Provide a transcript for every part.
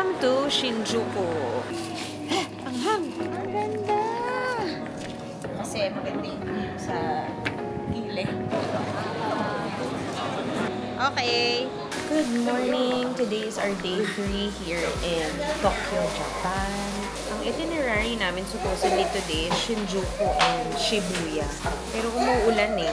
Welcome to Shinjuku. Ang hang! Ang ganda! Kasi maganda yung view sa gilid. Okay. Good morning. Today is our day 3 here in Tokyo, Japan. Ang itinerary namin supposedly today is Shinjuku and Shibuya. Pero umuulan eh.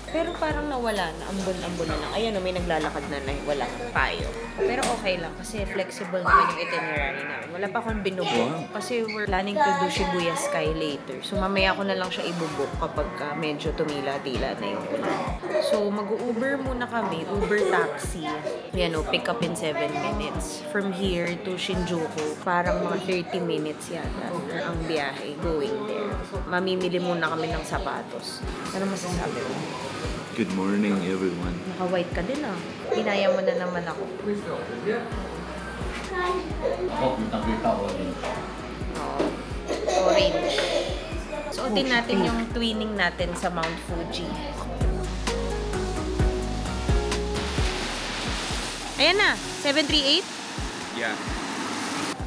Pero parang nawala na, ambon-ambon na lang. Ayan o, may naglalakad na wala ng payo. Pero okay lang kasi flexible naman yung itinerary namin. Wala pa akong binubok kasi we're planning to do Shibuya Sky later. So mamaya ko na lang siya ibubok kapag medyo tumila-tila na yung ulan. So mag-Uber muna kami, Uber taxi. Yan o, pick up in 7 minutes. From here to Shinjuku, parang mga 30 minutes yata ang biyahe going there. Mamimili muna kami ng sapatos. Ano masasabi mo? Good morning, everyone. Naka-white ka din ah. Pinaya mo na naman ako. Orange. Suotin natin yung twinning natin sa Mount Fuji. Ayan na, 738? Yeah.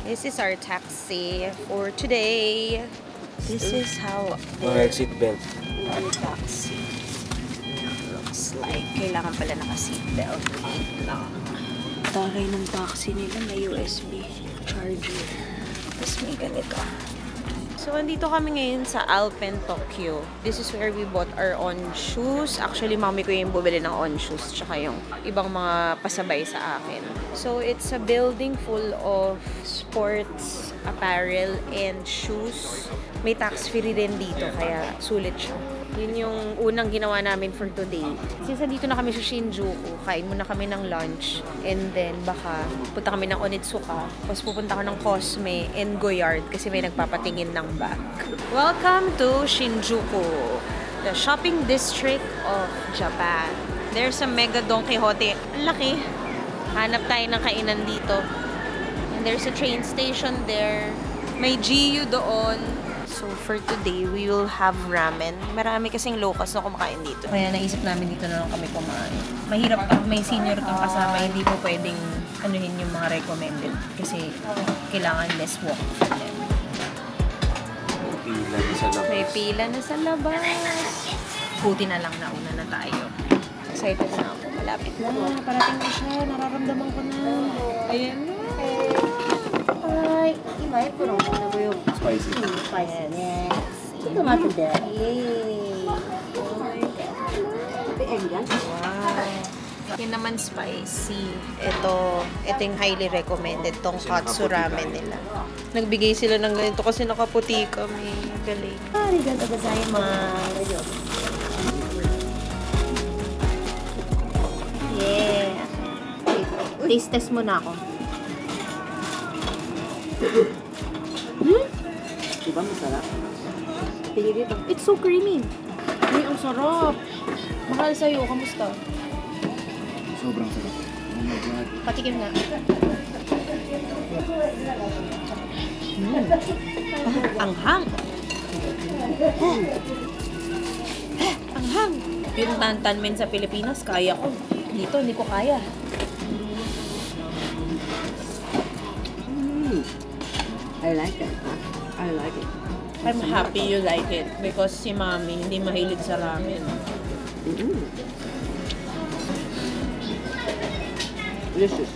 This is our taxi for today. This is how Seatbelt. our taxi looks like. Kailangan pala naka-seatbelt. Wait lang. Taray ng taxi nila may USB charger. Tapos may ganito. So, andito kami ngayon sa Alpen, Tokyo. This is where we bought our on shoes. Actually, mami ko yung bumili ng on shoes tsaka yung ibang mga pasabay sa akin. So, it's a building full of sports, apparel, and shoes. May tax-free din dito, kaya sulit siya. Yun yung unang ginawa namin for today. Since dito na kami sa Shinjuku, kain muna kami ng lunch. And then, baka punta kami ng Onitsuka. Tapos pupunta ko ng Cosme and Goyard kasi may nagpapatingin ng bag. Welcome to Shinjuku, the shopping district of Japan. There's a mega Don Quixote. Ang laki. Hanap tayo ng kainan dito. And there's a train station there. May GU doon. So, for today, we will have ramen. Marami kasing locals na kumakain dito. Kaya naisip namin dito na lang kami kumain. Mahirap pag may senior kang kasama, hindi mo pwedeng anuhin yung mga recommended. Kasi kailangan less walk for them. Pila na sa labas. May pila na sa labas. Buti na lang nauna na tayo. Excited na ako. Malapit na. Parating na siya. Nararamdaman ko na. Ayan na. Spicy. Spicy. Yes. ちょっと待ってて。 Yay! Wow! Yun naman spicy. Ito yung highly recommended. Tonkatsu ramen nila. Nagbigay sila ng ganito kasi nakaputi kami. Galing. Arigatou gozaimasu. Yeah! Taste test muna ako. Diba masarap? It's so creamy. Ay, ang sarap. Mahal sa'yo. Kamusta? Sobrang sarap. Oh my God. Patikim nga. Ang hang. Ang hang. Yung tantanmen sa Pilipinas, kaya ko. Dito, hindi ko kaya. I like it. I like it. I'm happy you like it because si Mami hindi mahilig sa ramen. Delicious.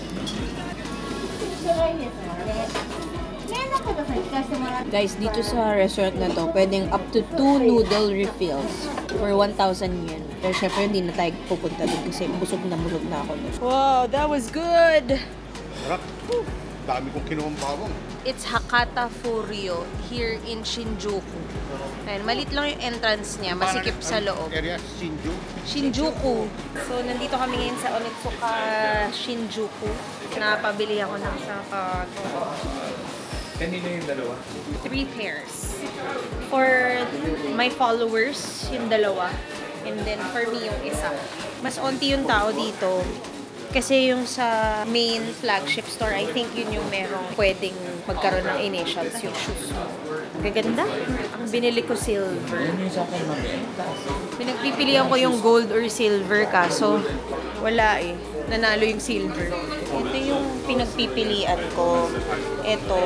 Guys, dito sa restaurant na to, pwedeng up to 2 noodle refills for 1,000 yen. Pero syempre, hindi na tayo pupunta doon kasi busog na ako. Wow, that was good! Sarap. Dami kong kinuhang bawang. It's Hakata Furyo here in Shinjuku. Ayan, malit lang yung entrance niya, masikip sa loob. Area Shinjuku. Shinjuku. So, nandito kami ngayon sa Onitsuka, Shinjuku. Napabili ako ng sapatos. Kanina yung dalawa? 3 pairs. For my followers, yung dalawa. And then, for me, yung isa. Mas onti yung tao dito. Kasi yung sa main flagship store, I think yun yung merong pwedeng magkaroon ng initials, yung shoes mo. Gaganda. Ang binili ko silver. Pinagpipilian ko yung gold or silver kaso wala eh. Nanalo yung silver. Ito yung pinagpipilian ko. Ito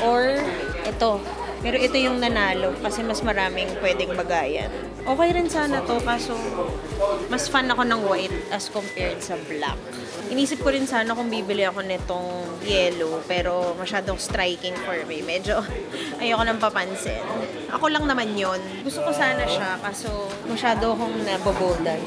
or ito. Pero ito yung nanalo kasi mas maraming pwedeng bagayan. Okay rin sana to kaso mas fan ako ng white as compared sa black. Inisip ko rin sana kung bibili ako nitong yellow pero masyadong striking for me. Medyo ayoko nang papansin. Ako lang naman yon. Gusto ko sana siya kaso masyado akong naboboldan.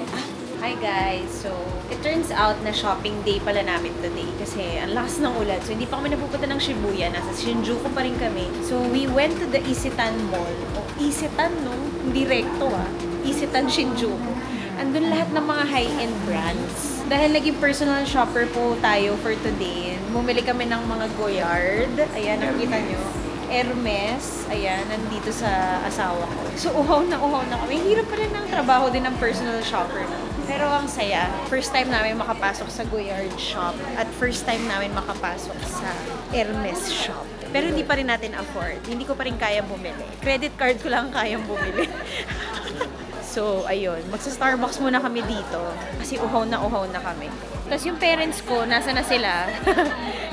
Hi guys! So, it turns out na shopping day pala namin today kasi ang lakas ng ulan. So, hindi pa kami napupunta ng Shibuya. Nasa Shinjuku pa rin kami. So, we went to the Isetan Mall. O, Isetan, no? Hindi recto, Isetan Shinjuku. Andun lahat ng mga high-end brands. Dahil naging personal shopper po tayo for today, bumili kami ng mga Goyard. Ayan, nakita nyo. Hermes, ayan, nandito sa asawa ko. So, uhaw na kami. Hirap pa rin ng trabaho din ng personal shopper na. Pero ang saya. First time namin makapasok sa Goyard shop at first time namin makapasok sa Hermes shop. Pero hindi pa rin natin afford. Hindi ko pa rin kaya bumili. Credit card ko lang kayang bumili. So, ayun. Magsa-Starbucks muna kami dito kasi uhaw na kami. Tapos yung parents ko, nasa na sila?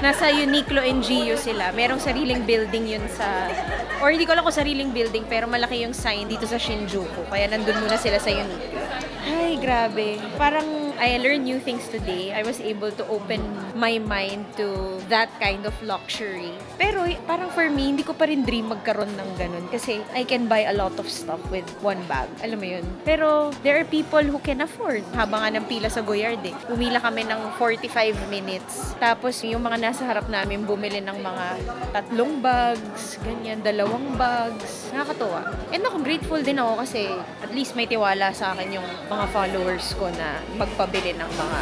Nasa Uniqlo and Gio sila. Merong sariling building yun sa... Or hindi ko alam kung sariling building, pero malaki yung sign dito sa Shinjuku. Kaya nandun muna sila sa Uniqlo. Ay, grabe. Parang I learned new things today. I was able to open my mind to that kind of luxury. Pero parang for me, hindi ko pa rin dream magkaroon ng ganun. Kasi I can buy a lot of stuff with one bag. Alam mo yun? Pero there are people who can afford. Haba nga ng pila sa Goyard eh. Umila kami ng 45 minutes. Tapos yung mga nasa harap namin bumili ng mga 3 bags, ganyan, 2 bags. Nakakatuwa. And ako, grateful din ako kasi at least may tiwala sa akin yung mga followers ko na magpabili ng mga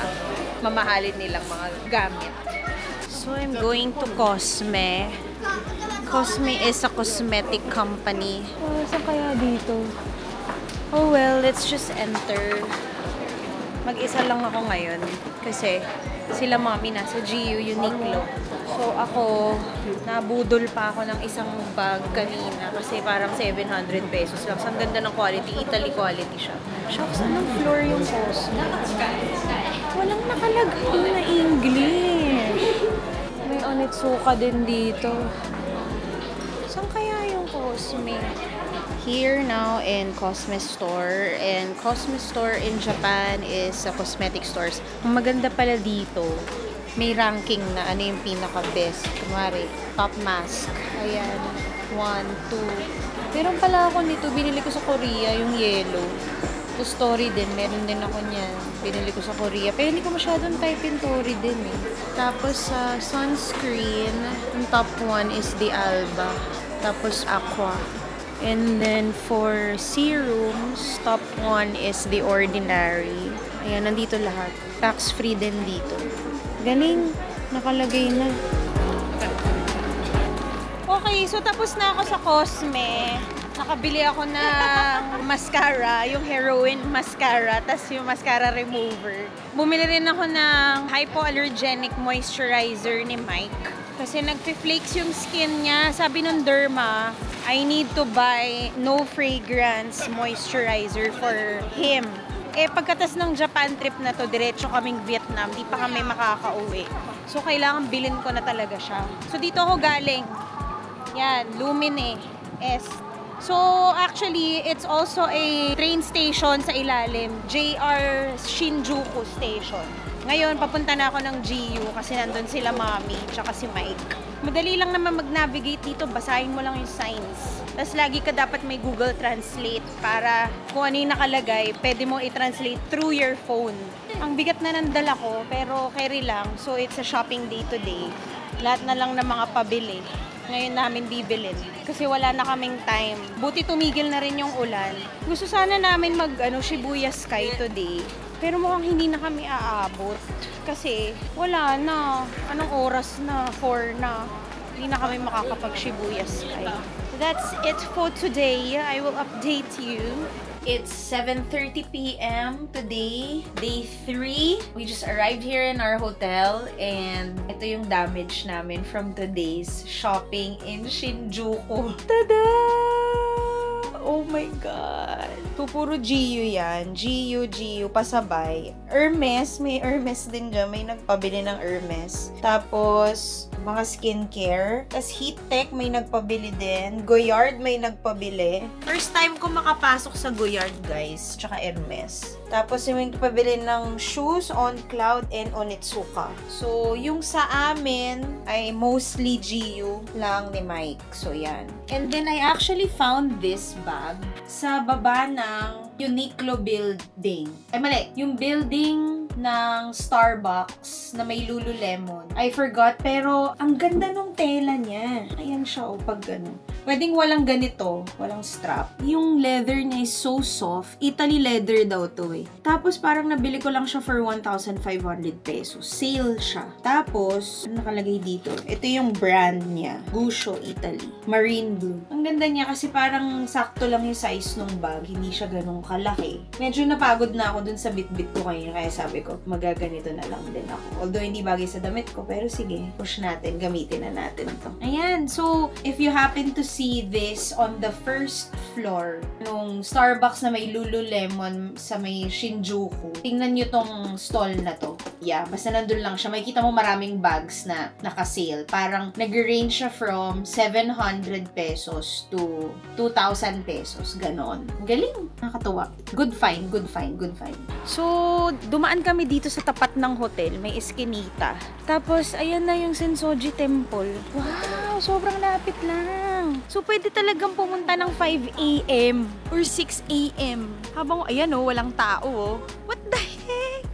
mamahalin nilang mga gamit. So, I'm going to Cosme. Cosme is a cosmetic company. Oh, saan kaya dito? Oh well, let's just enter. Mag-isa lang ako ngayon kasi sila mami nasa Gio Uniqlo. So ako, nabudol pa ako ng isang bag kanina kasi parang 700 pesos lang. So, ang ganda ng quality, Italy quality siya. Shucks, anong floor yung Cosme? Walang nakalagay na English. May Onitsuka din dito. Saan kaya yung Cosme? Here now in Cosme Store. And Cosme Store in Japan is a cosmetic stores. Ang maganda pala dito, may ranking na ano yung pinaka-best. Kumari, top mask. Ayan. 1, 2. Meron pala ako nito. Binili ko sa Korea, yung yellow. To Story din. Meron din ako niyan. Binili ko sa Korea. Pero hindi ko masyadong type in Tory din eh. Tapos sa sunscreen, yung top 1 is the Alba. Tapos Aqua. And then for serums, top 1 is the Ordinary. Ayan, nandito lahat. Tax-free din dito. Galing. Nakalagay na. Okay, so tapos na ako sa Cosme. Nakabili ako ng mascara, yung heroin mascara, tas yung mascara remover. Bumili rin ako ng hypoallergenic moisturizer ni Mike. Kasi nagpi-flakes yung skin niya. Sabi ng derma, I need to buy no fragrance moisturizer for him. Eh, pagkatas ng Japan trip na to, diretso kaming Vietnam, di pa kami makakauwi. So, kailangan bilhin ko na talaga siya. So, dito ako galing. Yan, Lumine S. So, actually, it's also a train station sa ilalim. JR Shinjuku Station. Ngayon, papunta na ako ng GU kasi nandun sila mami tsaka si Mike. Madali lang naman mag-navigate dito. Basahin mo lang yung signs. Tapos lagi ka dapat may Google Translate para kung ano yung nakalagay, pwede mo i-translate through your phone. Ang bigat na ng dala ko, pero carry lang. So, it's a shopping day today. Lahat na lang ng mga pabili. Ngayon namin bibilin. Kasi wala na kaming time. Buti tumigil na rin yung ulan. Gusto sana namin Shibuya Sky today. Pero mukhang hindi na kami aabot. Kasi wala na. Anong oras na? 4 na. Hindi na kami makakapag-Shibuya Sky. So that's it for today. I will update you. It's 7:30 p.m. today, day 3. We just arrived here in our hotel and ito yung damage namin from today's shopping in Shinjuku. Tada! Oh my God. So, puro GU yan. GU, pasabay. Hermes, may Hermes din dyan. May nagpabili ng Hermes. Tapos, mga skincare. Tapos, Heat Tech, may nagpabili din. Goyard, may nagpabili. First time ko makapasok sa Goyard, guys. Tsaka Hermes. Tapos, may nagpabili ng shoes, On Cloud, and Onitsuka. So, yung sa amin, ay mostly GU lang ni Mike. So, yan. And then, I actually found this bag sa baba ng Uniqlo building. Ay, mali. Yung building ng Starbucks na may Lululemon. I forgot, pero ang ganda nung tela niya. Ayan siya, o pag gano'n. Pwedeng walang ganito, walang strap. Yung leather niya is so soft. Italy leather daw to eh. Tapos parang nabili ko lang siya for 1,500 pesos. Sale siya. Tapos, ano nakalagay dito? Ito yung brand niya. Guscio, Italy. Marine blue. Ang ganda niya kasi parang sakto lang yung size ng bag. Hindi siya ganun kalaki. Medyo napagod na ako dun sa bitbit ko kanina. Kaya sabi ko, magaganito na lang din ako. Although hindi bagay sa damit ko. Pero sige, push natin. Gamitin na natin to. Ayan. So, if you happen to see this on the first floor nung Starbucks na may Lululemon sa may Shinjuku, tingnan nyo tong stall na to. Yeah, basta nandun lang siya. Makikita mo maraming bags na naka-sale. Parang nag-range siya from 700 pesos to 2,000 pesos. Ganon. Galing. Nakakatuwa. Good find, good find, good find. So, dumaan kami dito sa tapat ng hotel. May eskinita. Tapos, ayan na yung Sensoji Temple. Wow! Sobrang lapit lang. So, pwede talagang pumunta ng 5 a.m. or 6 a.m. Habang, ayan o, walang tao o. What the heck?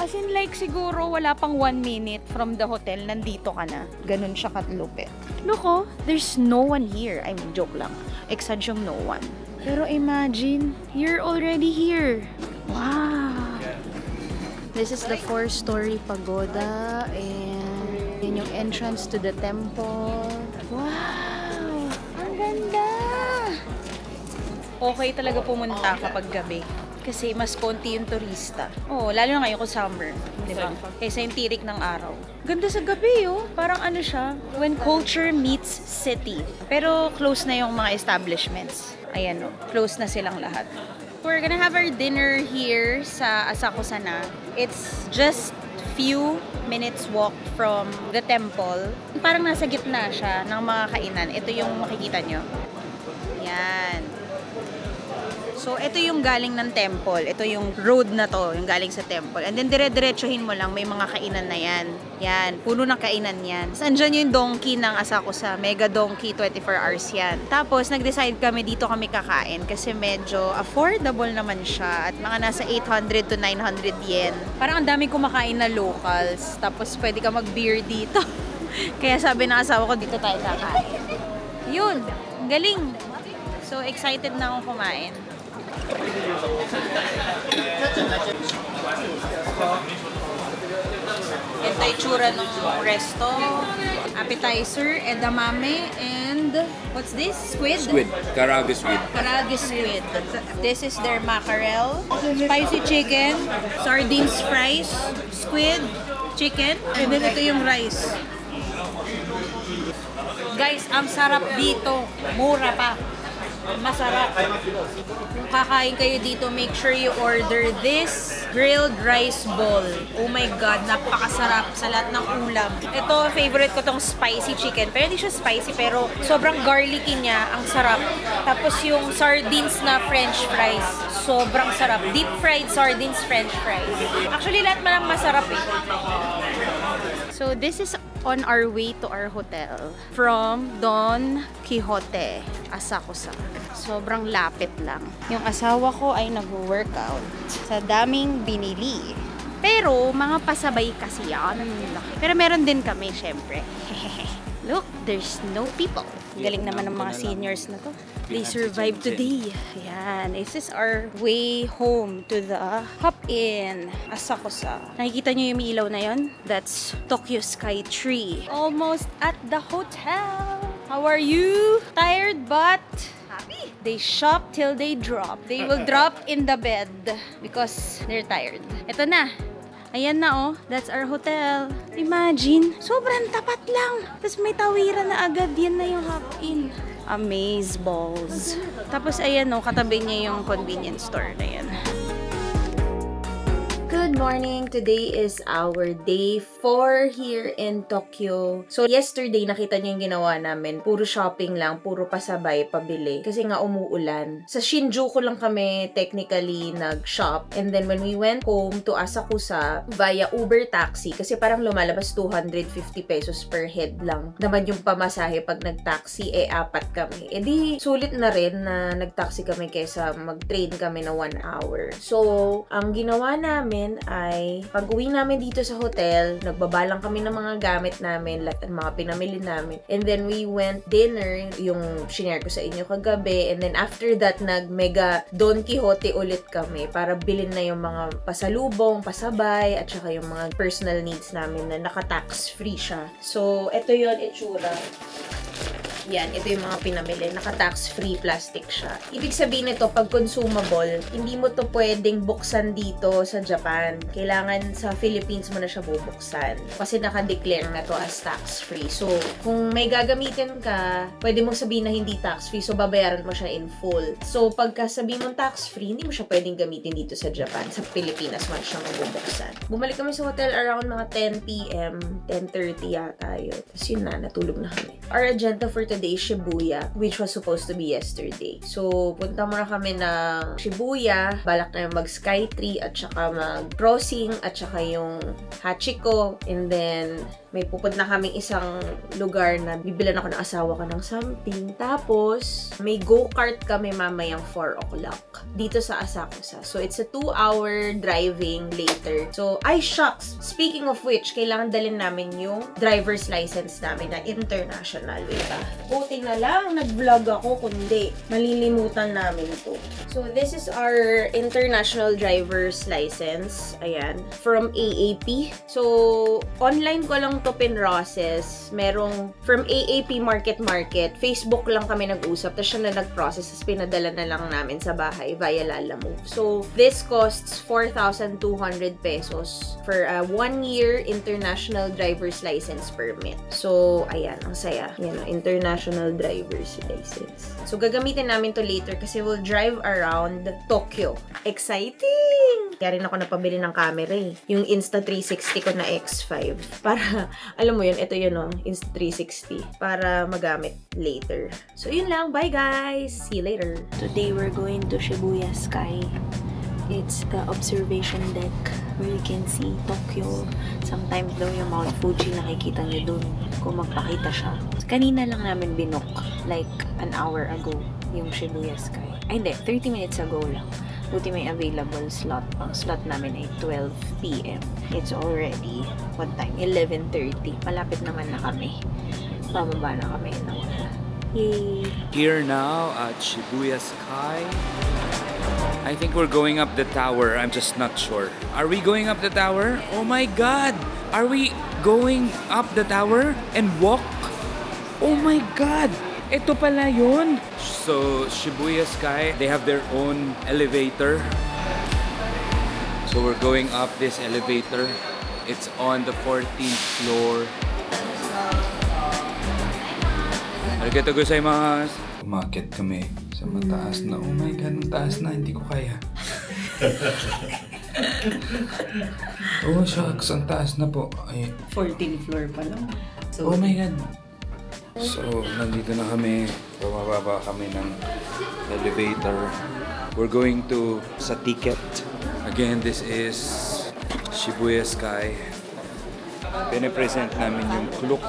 As in, like, siguro wala pang 1 minute from the hotel, nandito ka na. Ganun siya katlupit. Look oh, there's no one here. I mean, joke lang. Exag yung no one. Pero imagine, you're already here. Wow! This is the 4-story pagoda and yun yung entrance to the temple. Wow! Ang ganda! Okay talaga pumunta kapag gabi. Kasi mas konti yung turista. Oh, lalo na ngayon kung summer. Diba? Kaysa yung tirik ng araw. Ganda sa gabi, oh. Parang ano siya, when culture meets city. Pero close na yung mga establishments. Ayan, oh. Close na silang lahat. We're gonna have our dinner here sa Asakusa. It's just few minutes walk from the temple. Parang nasa gitna siya ng mga kainan. Ito yung makikita nyo. Yan. So, ito yung galing ng temple. Ito yung road na to, yung galing sa temple. And then, dire-diretsuhin mo lang, may mga kainan na yan. Yan, puno ng kainan yan. So, andyan yung donkey ng Asakusa. Mega donkey, 24 hours yan. Tapos, nag-decide kami, dito kami kakain. Kasi medyo affordable naman siya. At mga nasa 800 to 900 yen. Parang ang daming kumakain na locals. Tapos, pwede ka mag-beer dito. Kaya sabi ng asawa ko, dito tayo kakain. Yun, galing. So, excited na akong kumain. Ito yung tsura ng resto. Appetizer, edamame, and what's this? Squid? Squid. Karaage squid. Karaage squid. This is their mackerel. Spicy chicken, sardines fries, squid, chicken, and then ito yung rice. Guys, ang sarap dito. Mura pa. Masarap. Kung kakain kayo dito, make sure you order this grilled rice ball. Oh my God, napakasarap sa lahat ng ulam. Ito, favorite ko tong spicy chicken. Pero hindi siya spicy, pero sobrang garlicky niya. Ang sarap. Tapos yung sardines na french fries. Sobrang sarap. Deep fried sardines french fries. Actually, lahat malang masarap eh. So, this is on our way to our hotel from Don Quixote, Asakusa. Sobrang lapit lang. Yung asawa ko ay nag-workout sa daming binili. Pero, mga pasabay kasi yan. Pero meron din kami, syempre. Look, there's no people. Galing naman ng mga seniors na to. They survived today. Ayan. This is our way home to the Hop-In Asakusa. Nakikita nyo yung ilaw na yon? That's Tokyo Sky Tree. Almost at the hotel. How are you? Tired but happy. They shop till they drop. They will drop in the bed because they're tired. Ito na. Ayan na oh, that's our hotel. Imagine, sobrang tapat lang. Tapos may tawiran na agad, yan na yung Hop-In. Amaze balls. Tapos ayan no, katabi niya yung convenience store na yan. Good morning! Today is our day 4 here in Tokyo. So, yesterday, nakita niyo yung ginawa namin. Puro shopping lang, puro pasabay, pabili. Kasi nga umuulan. Sa Shinjuku lang kami technically nag-shop. And then, when we went home to Asakusa via Uber taxi, kasi parang lumalabas 250 pesos per head lang. Naman yung pamasahe pag nag-taxi, 4 kami. E di, sulit na rin na nag-taxi kami kesa mag-train kami na 1 hour. So, ang ginawa namin ay pag-uwi namin dito sa hotel, nagbabalang kami ng mga gamit namin, lahat ng mga pinamili namin. And then we went dinner, yung shinare ko sa inyo kagabi. And then after that, nag-mega Don Quixote ulit kami para bilhin na yung mga pasalubong, pasabay, at saka yung mga personal needs namin na naka-tax free siya. So, ito yon itsura. Yan, ito yung mga pinamili. Naka-tax-free plastic siya. Ibig sabihin nito, pag consumable, hindi mo to pwedeng buksan dito sa Japan. Kailangan sa Philippines mo na siya bubuksan. Kasi naka-declare na to as tax-free. So, kung may gagamitin ka, pwede mong sabihin na hindi tax-free. So, babayaran mo siya in full. So, pagka sabihin mong tax-free, hindi mo siya pwedeng gamitin dito sa Japan. Sa Pilipinas mo siya mabubuksan. Bumalik kami sa hotel around mga 10 p.m. 10:30 yata yun. Tapos yun na, natulog na kami. Our agenda for today is Shibuya, which was supposed to be yesterday. So, punta muna kami ng Shibuya, balak na yung mag-Skytree, at saka mag-crossing, at saka yung Hachiko, and then may pupunta kaming isang lugar na bibilan ako ng asawa ko ng something. Tapos, may go-kart kami mamayang 4 o'clock dito sa Asakusa. So, it's a 2-hour driving later. So, ay shucks! Speaking of which, kailangan dalhin namin yung driver's license namin na international. Wait ba? Buti na lang, nag-vlog ako, kundi malilimutan namin to. So, this is our international driver's license. Ayan. From AAP. So, online ko lang to pin-process. Merong from AAP Market, Facebook lang kami nag-usap. Tapos siya na nag-process. Tapos pinadala na lang namin sa bahay via Lalamove. So, this costs 4,200 pesos for a 1-year international driver's license permit. So, ayan. Ang saya. Yan ang international driver's license. So, gagamitin namin to later kasi we'll drive around Tokyo. Exciting! Kaya rin ako napabili ng camera eh. Yung Insta360 ko na X5. Para, alam mo yun, ito yun o, Insta360. Para magamit later. So, yun lang. Bye guys! See you later! Today, we're going to Shibuya Sky. It's the observation deck where you can see Tokyo. Sometimes daw yung Mount Fuji nakikita nyo dun kung magpakita siya. Kanina lang namin binook, like an hour ago, yung Shibuya Sky. Ay hindi, 30 minutes ago lang. Buti may available slot. Ang slot namin ay 12 p.m. It's already, what time? 11:30. Malapit naman na kami. Pababa na kami ng yay! Here now at Shibuya Sky. I think we're going up the tower. I'm just not sure. Are we going up the tower? Oh my God! Are we going up the tower and walk? Oh my God! Ito pala yun! So, Shibuya Sky, they have their own elevator. So, we're going up this elevator. It's on the 14th floor. Arigatou gozaimasu! Umakit kami sa mataas na. Oh my God, ang taas na. Hindi ko kaya. Oh, shucks. Ang taas na po. Ay. 14th floor pa lang. So, Oh my God. So, nandito na kami. Bumababa kami ng elevator. We're going to sa ticket. Again, this is Shibuya Sky. Pine-present namin yung Klook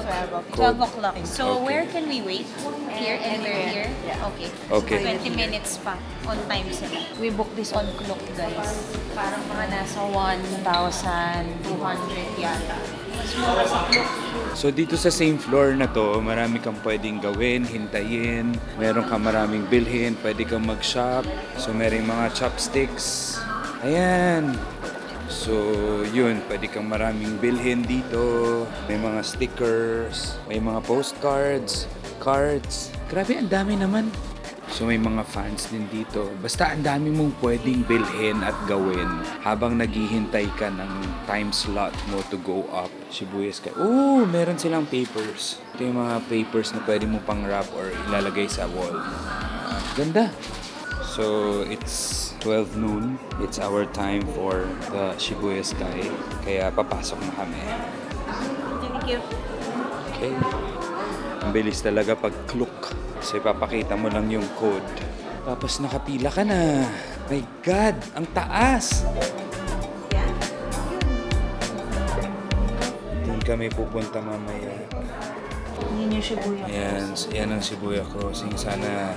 12 o'clock. So, Okay. where can we wait? Here and here? Okay. Okay. So, 20 minutes pa. On time sila. We booked this on Klook, guys. Parang mga nasa 1,200 yata. Mas mura sa Klook. So dito sa same floor na to, marami kang pwedeng gawin, hintayin. Meron kang maraming bilhin, pwede kang mag-shop. So merong mga chopsticks. Ayan. So yun, pwede kang maraming bilhin dito. May mga stickers, may mga postcards, cards. Grabe, ang dami naman. So may mga fans din dito. Basta ang dami mong pwedeng bilhin at gawin habang naghihintay ka ng time slot mo to go up Shibuya Sky. Oh, meron silang papers. Ito yung mga papers na pwede mo pang wrap or ilalagay sa wall. Ganda. So it's 12 noon. It's our time for the Shibuya Sky. Kaya papasok na kami. Thank you. Okay. Ang bilis talaga pag kluk. So ipapakita mo lang yung code. Tapos nakapila ka na. My God! Ang taas! Doon kami pupunta mamaya. Yun yung Shibuya. Ayan, yan ang Shibuya Crossing. Sana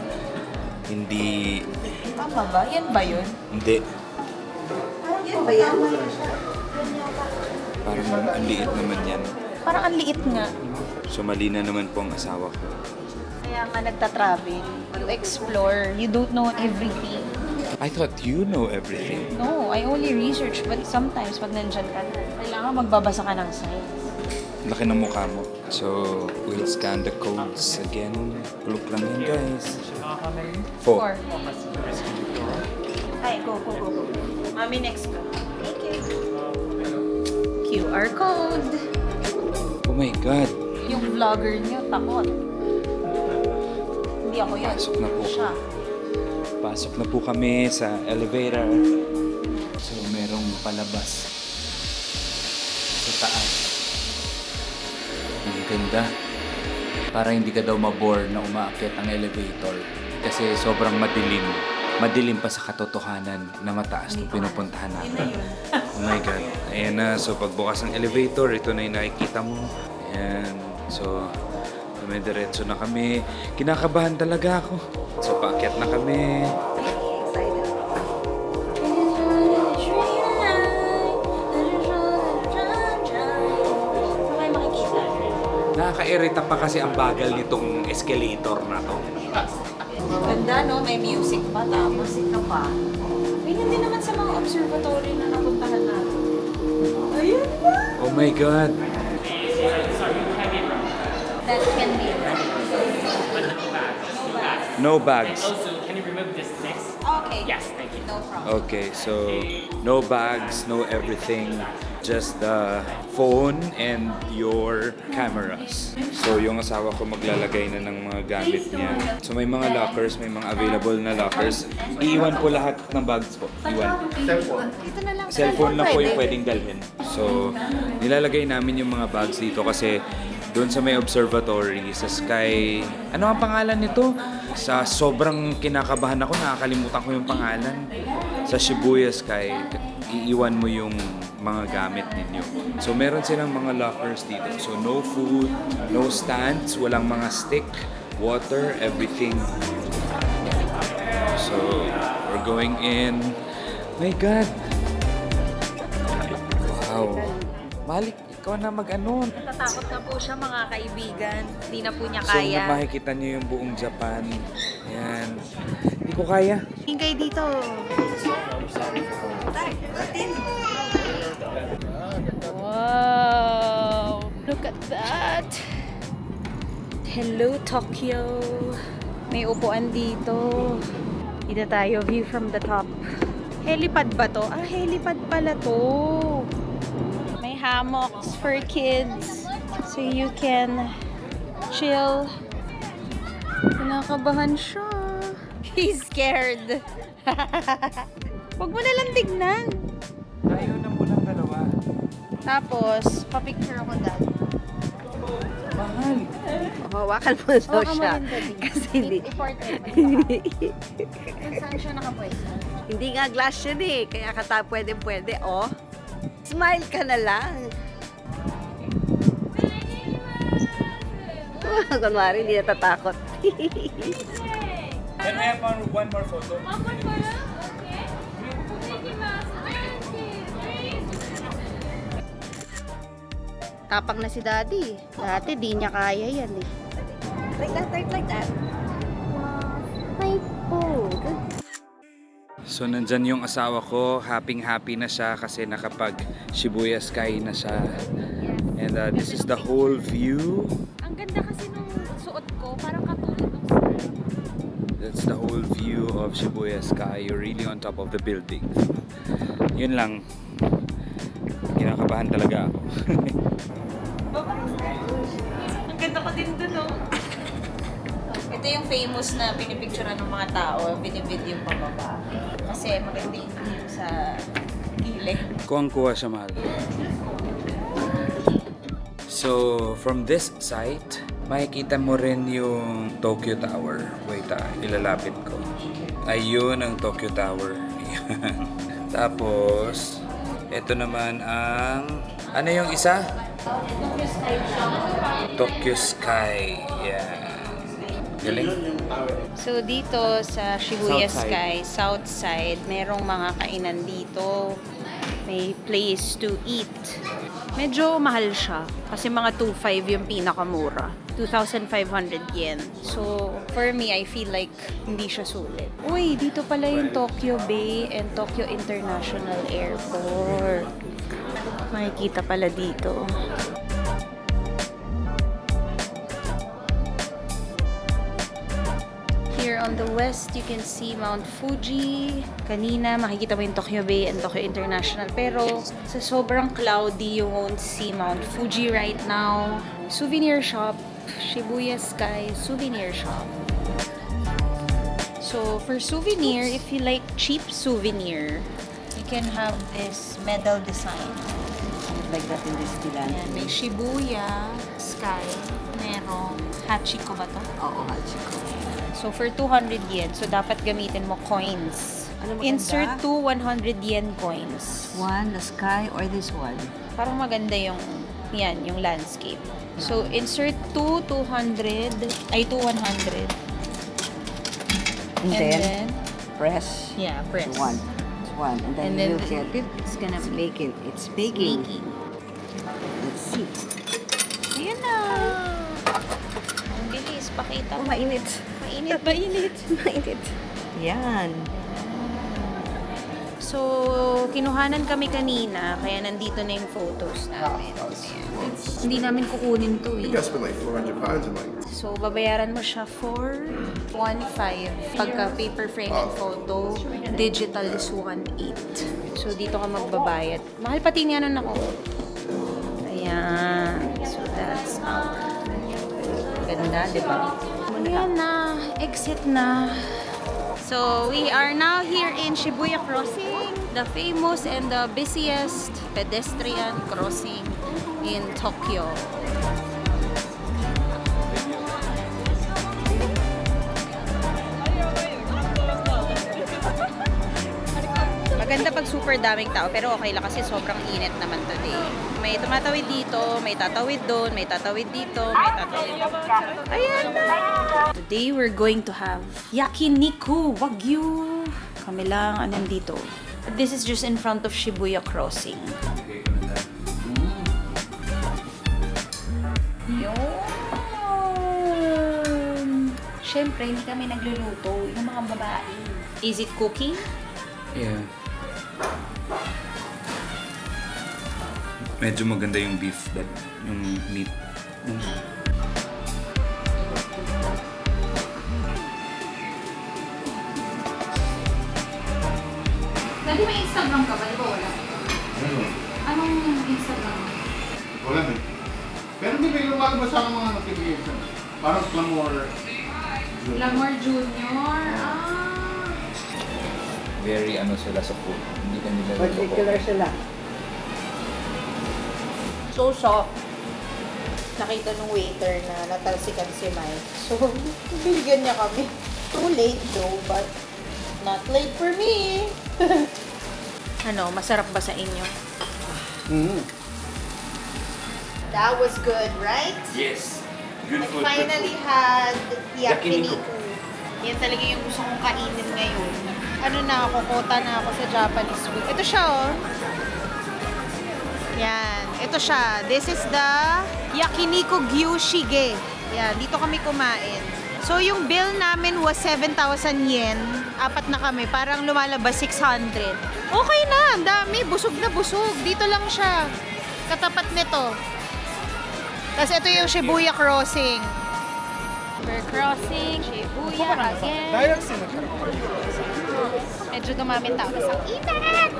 hindi... Tama ba? Yan ba yun? Hindi. Yan ba yan? Parang ang liit naman yan. Parang ang liit nga. So mali na naman po ang asawa ko. Kaya nga nagta-travel. You explore. You don't know everything. I thought you know everything. No, I only research. But sometimes, pag nandyan ka, kailangan magbabasa ka ng signs. Laki ng mukha mo. So, we'll scan the codes again. Look lang yan, guys. 4. Hi, go. Mami, next go. Thank you. QR code. Oh my God. Yung vlogger niyo, takot. Hindi ako yun. Pasok na po. Siya. Pasok na po kami sa elevator. So, merong palabas sa taas. Ang ganda. Para hindi ka daw mabore na umaakyat ang elevator. Kasi sobrang madilim. Madilim pa sa katotohanan na mataas na pinupuntahan natin. Oh my God. Ayan na. So, pagbukas ng elevator, ito na yung nakikita mo. Ayan. So, diretso na kami. Kinakabahan talaga ako. So, paakyat na kami. Nakaka-irita pa kasi ang bagal nitong escalator na to. Ganda, no? May music pa, tapos ito pa. May hindi naman sa mga observatory na napuntahan natin. Ayun ba? Oh my God. That can be. No bags. Also, can you remove the sticks? Okay. Yes, thank you. No problem. Okay, so no bags, no everything. Just the phone and your cameras. So yung asawa ko maglalagay na ng mga gamit niya. So may mga lockers, may mga available na lockers. Iiwan po lahat ng bags po. Iwan. Dito na lang. Cellphone lang po yung pwedeng dalhin. So nilalagay namin yung mga bags dito kasi doon sa may observatory, sa Sky... Ano ang pangalan nito? Sa sobrang kinakabahan ako, nakakalimutan ko yung pangalan. Sa Shibuya Sky, iiwan mo yung mga gamit ninyo. So meron silang mga lockers dito. So no food, no stands, walang mga stick, water, everything. So we're going in. My God! Wow! Malik, ikaw na mag-ano. Natatakot na po siya, mga kaibigan. Hindi na po niya So, kaya. makikita niyo yung buong Japan. Ayan. Hindi ko kaya. Hingay dito. Wow! Look at that! Hello, Tokyo! May upuan dito. Dito tayo, view from the top. Helipad ba to? Ah, helipad pala to. May hammocks for kids. So you can chill. Kinakabahan siya. He's scared. Huwag mo nalang tignan. Tayo na munang dalawa. Tapos, papicture ako dad. Mahal. Hawakan mo daw siya. Kasi hindi. I-portrait. Kung saan siya nakapwesto? Hindi nga glass yun eh. Kaya kata pwede, oh. Smile ka na lang. Kunwari, hindi natatakot. Can I have one more photo? Tapang na si daddy. Dati, di niya kaya yan eh. Like that. My food. So, nandyan yung asawa ko. Happy na siya kasi nakapag Shibuya Sky na siya. And this is the whole view. Ang ganda kasi nung suot ko, parang katulad ng That's the whole view of Shibuya Sky. You're really on top of the buildings. Yun lang. Kinakabahan talaga ako. Ang ganda ko din dun, no? Ito yung famous na pinipicturean ng mga tao, binivideo pababa. Kasi maganda yung view sa gilid. Kuwang-kuha siya, mahal. So, from this site, makikita mo rin yung Tokyo Tower. Wait, ilalapit ko. Ayun ang Tokyo Tower. Ayan. Tapos, ito naman ang... Ano yung isa? Tokyo Sky. Yan. Galing. So dito sa Shibuya South side. Sky, South Side, merong mga kainan dito. May place to eat. Medyo mahal siya kasi mga 2,500 yung pinakamura. 2,500 yen. So, for me, I feel like hindi siya sulit. Uy, dito pala yung Tokyo Bay and Tokyo International Airport. Makikita pala dito. Here on the west, you can see Mount Fuji. Kanina, makikita mo yung Tokyo Bay and Tokyo International. Pero sa sobrang cloudy, you won't see Mount Fuji right now. Souvenir shop. Shibuya Sky Souvenir Shop. So, for souvenir, if you like cheap souvenir, you can have this medal design. Like that in Disneyland. Ayan, may Shibuya Sky. Merong Hachiko ba to? Oo, Hachiko. So, for 200 yen. So, dapat gamitin mo coins. Ano maganda? Insert 2 100 yen coins. One, the sky, or this one? Parang maganda yung, yan, yung landscape. So, insert 2 200, ay 2 100. And then, press. Yeah, press. One. It's one. And then, And then you'll get it. it's gonna It's be baking. It's baking. baking. Let's see. Ayan na! Ang bilis, pakita Oh, mo. mainit. Mainit, mainit. Mainit. Yan. So, kinuhanan kami kanina, kaya nandito na yung photos namin. Ayan. Hindi namin kukunin to eh. I spent like 400 pounds in like So, babayaran mo siya for 1,500. Pagka paper frame and photo, digital is 1,800. So, dito ka magbabayad. Mahal pati niya nun ako. Ayan. So, that's our... Ganda, di ba? Ayan na. Exit na. So, we are now here in Shibuya Crossing, the famous and the busiest pedestrian crossing in Tokyo. Maganda pag super daming tao, pero okay lang kasi sobrang init naman today. May tumatawid dito, may tatawid doon, may tatawid dito, may tatawid doon. Ayan na! Today we're going to have yakiniku wagyu. Kami lang nandito. This is just in front of Shibuya Crossing. Yun! Siyempre, hindi kami nagluluto. Yung mga babae. Is it cooking? Yeah. Medyo maganda yung beef, that yung meat. Dati may Instagram ka ba? Di ba wala? ano, Anong Instagram? wala na. Pero hindi kayo lumabas sa mga notification. Parang Clamor. Lamor Junior. Ah! Very ano sila sa food. Hindi ka nila Particular sila. So soft. Nakita nung waiter na natalsikan si Mike. So, binigyan niya kami. Too late though, but not late for me. Ano, masarap ba sa inyo? That was good, right? Yes. Good I food. finally had Yakiniku. yakiniku. Yan talaga yung gusto kong kainin ngayon. Ano na ako, kota na ako sa Japanese food. Ito siya, oh. Yan. Ito siya. This is the yakiniku gyushige. Yan. Dito kami kumain. So, yung bill namin was 7,000 yen. Apat na kami. Parang lumalabas 600. Okay na. Ang dami. Busog na busog. Dito lang siya. Katapat nito. Tapos ito yung Shibuya Crossing. We're crossing Shibuya again. Medyo dumaming tao sa init!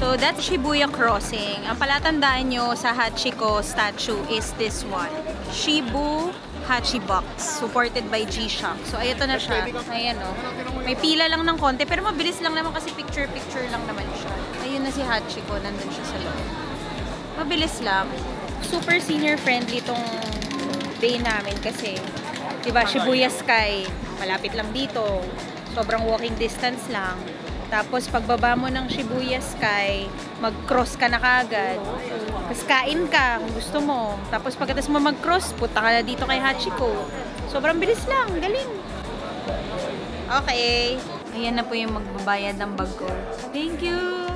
So that's Shibuya Crossing. Ang palatandaan nyo sa Hachiko statue is this one. Shibu Hachibox. Supported by G-Shock. So ayun na siya. Ayan o. May pila lang ng konti. Pero mabilis lang naman kasi picture-picture lang naman siya. Ayun na si Hachiko. Nandun siya sa loob. Mabilis lang. Super senior friendly tong day namin kasi diba Shibuya Sky. Malapit lang dito. Sobrang walking distance lang. Tapos, pagbaba mo ng Shibuya Sky, mag-cross ka na kagad. Tapos, kain ka kung gusto mo. Tapos, pagkatapos mo mag-cross, punta ka na dito kay Hachiko. Sobrang bilis lang. Galing. Okay. Ayan na po yung magbabayad ng bag ko. Thank you!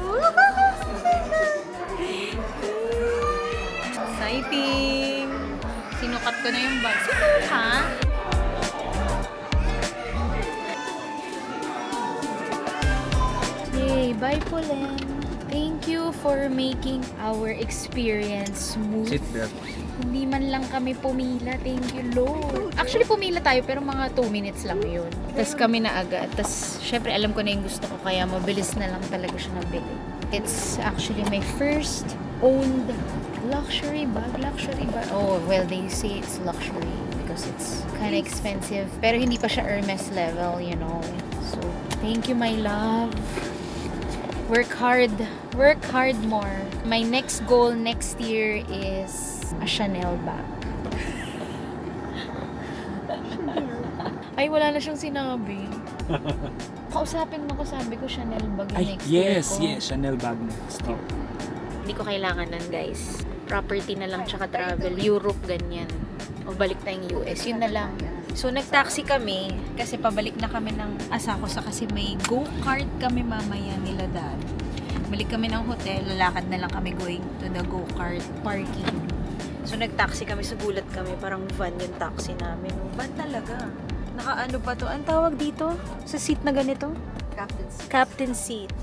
Exciting! Sinukat ko na yung bag. Sinukat? Yay! Bye, Polen! Thank you for making our experience smooth. Sit there. Hindi man lang kami pumila. Thank you, Lord. Actually, pumila tayo pero mga 2 minutes lang yun. Tapos kami na agad. Tapos, syempre, alam ko na yung gusto ko kaya mabilis na lang talaga siya nabili. It's actually my first owned luxury bag. Oh, well, they say it's luxury because it's kind of expensive. Pero hindi pa siya Hermes level, you know. So, thank you, my love. Work hard more. My next goal next year is a Chanel bag. Ay, wala na siyang sinabi. Kausapin mo ko, sabi ko Chanel bag yung next year ko. Yes, Chanel bag next year. Hindi ko kailangan nun, guys. Property na lang tsaka travel. Europe, ganyan. O balik tayong US. Yun na lang. So, nag-taxi kami kasi pabalik na kami ng Asakusa kasi may go-kart kami mamaya nila dad. Balik kami ng hotel, lalakad na lang kami going to the go-kart parking. So, nag-taxi kami, sugulat kami. Parang van yung taxi namin. Van talaga. Naka-ano pa to? Ang tawag dito? Sa seat na ganito? Captain seat.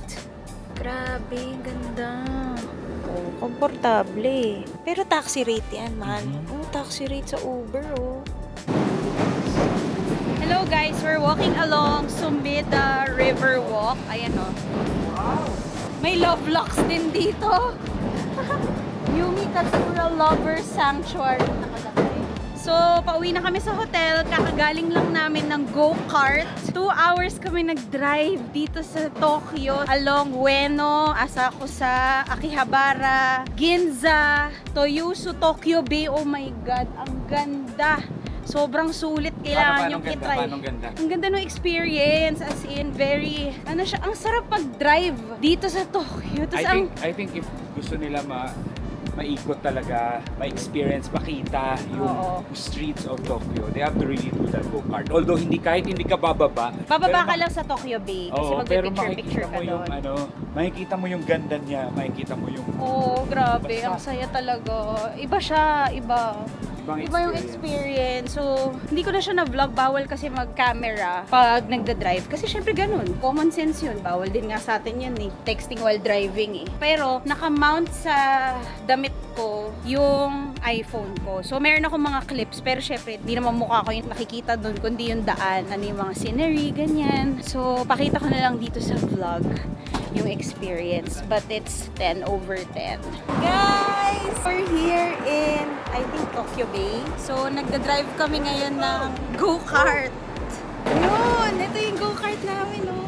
Grabe, ganda. Oh, komportable. Pero taxi rate yan, mahal. Oh, taxi rate sa Uber, oh. Hello guys, we're walking along Sumida River Walk. Ayan o. Wow. May love locks din dito. Yumi Katsura Lovers Sanctuary. So, pauwi na kami sa hotel. Kakagaling lang namin ng go-kart. 2 hours kami nag-drive dito sa Tokyo. Along Ueno, Asakusa, Akihabara, Ginza, Toyosu, Tokyo Bay. Oh my God, ang ganda. Sobrang sulit, kailangan yung i-try. Ang ganda ng experience, as in very, ano siya, ang sarap mag-drive dito sa Tokyo. I think if gusto nila maikot talaga, ma-experience, makita yung streets of Tokyo, they have to really do that go-kart. Although kahit hindi ka bababa ka lang sa Tokyo Bay kasi mag-picture-picture ka doon. Makikita mo yung ganda niya, makikita mo yung... Grabe, ang saya talaga. Iba siya, iba yung experience. So, hindi ko na siya na-vlog. Bawal kasi mag-camera pag nagda-drive. Kasi syempre ganun. Common sense yun. Bawal din nga sa atin yun eh. Texting while driving eh. Pero, naka-mount sa damit ko yung iPhone ko. So, meron ako mga clips. Pero syempre, hindi naman mukha ko yung nakikita doon. Kundi yung daan. Ano yung mga scenery, ganyan. So, pakita ko na lang dito sa vlog yung experience. But it's 10 over 10. Guys! We're here in, I think, Tokyo Bay. So, nagda-drive kami ngayon ng go-kart. Yun! Ito yung go-kart namin, oh.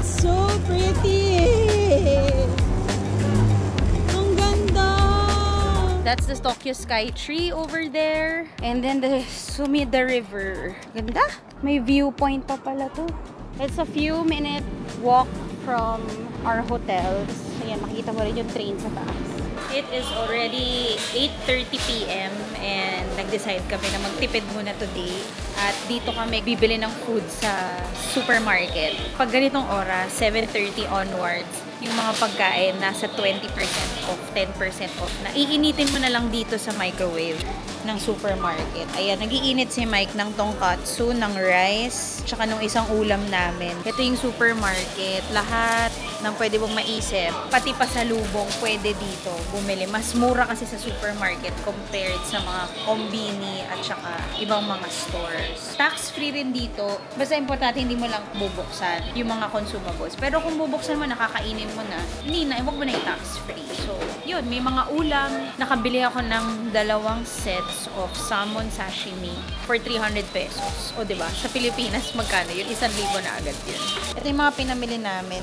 So pretty! Ang ganda! That's the Tokyo Sky Tree over there. And then the Sumida River. Ganda! May viewpoint pa pala to. It's a few minute walk from our hotels. Ayan, makikita mo rin yung train sa taas. It is already 8:30 p.m. and nag-decide kami na magtipid muna today. At dito kami bibili ng food sa supermarket. Pag ganitong oras, 7:30 onwards, yung mga pagkain nasa 20% off, 10% off na. Iinitin mo na lang dito sa microwave ng supermarket. Ayan, nag-iinit si Mike ng tonkatsu, ng rice, tsaka nung isang ulam namin. Ito yung supermarket. Lahat ng pwede mong maisip, pati pasalubong pwede dito bumili. Mas mura kasi sa supermarket compared sa mga kombini at tsaka ibang mga stores. Tax-free rin dito. Basta importante hindi mo lang bubuksan yung mga consumables. Pero kung bubuksan mo, nakakainin mo na, hindi na, huwag mo na yung tax-free. So, yun, may mga ulam. Nakabili ako ng 2 sets of salmon sashimi for 300 pesos. O, diba? Sa Pilipinas, magkano yun? 1,000 na agad yun. Ito yung mga pinamili namin.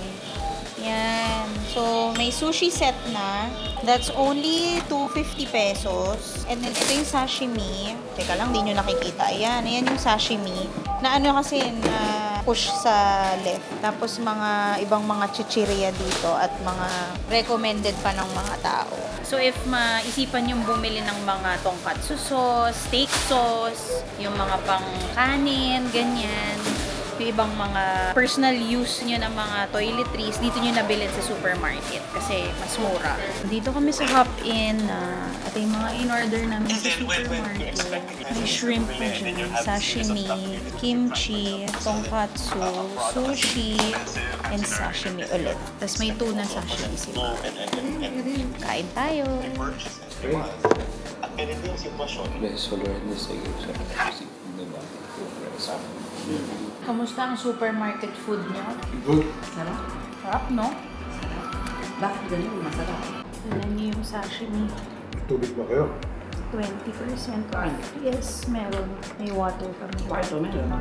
Yan. So, may sushi set na. That's only 250 pesos. And then, ito yung sashimi. Teka lang, di nyo nakikita. Ayan. Ayan yung sashimi. Na ano kasi, na push sa left. Tapos, mga ibang mga chichirya dito at mga recommended pa ng mga tao. So, if maisipan yung bumili ng mga tonkatsu sauce, steak sauce, yung mga pang kanin, ganyan, yung ibang mga personal use nyo ng mga toiletries, dito nyo nabilin sa supermarket kasi mas mura. Dito kami sa Hop-In. At yung mga in-order namin sa supermarket. May shrimp na dyan, sashimi, kimchi, tonkatsu, sushi, and sashimi ulit. Tapos may tuna sashimi sila. Kain tayo! Kamusta ang supermarket food niyo? Good. Sarap. Sarap, no? Bakit ganun? Masarap. Tignan niyo yung sashimi. Tubig ba kayo? 20% off. Yes, meron. May water kami. Ito meron.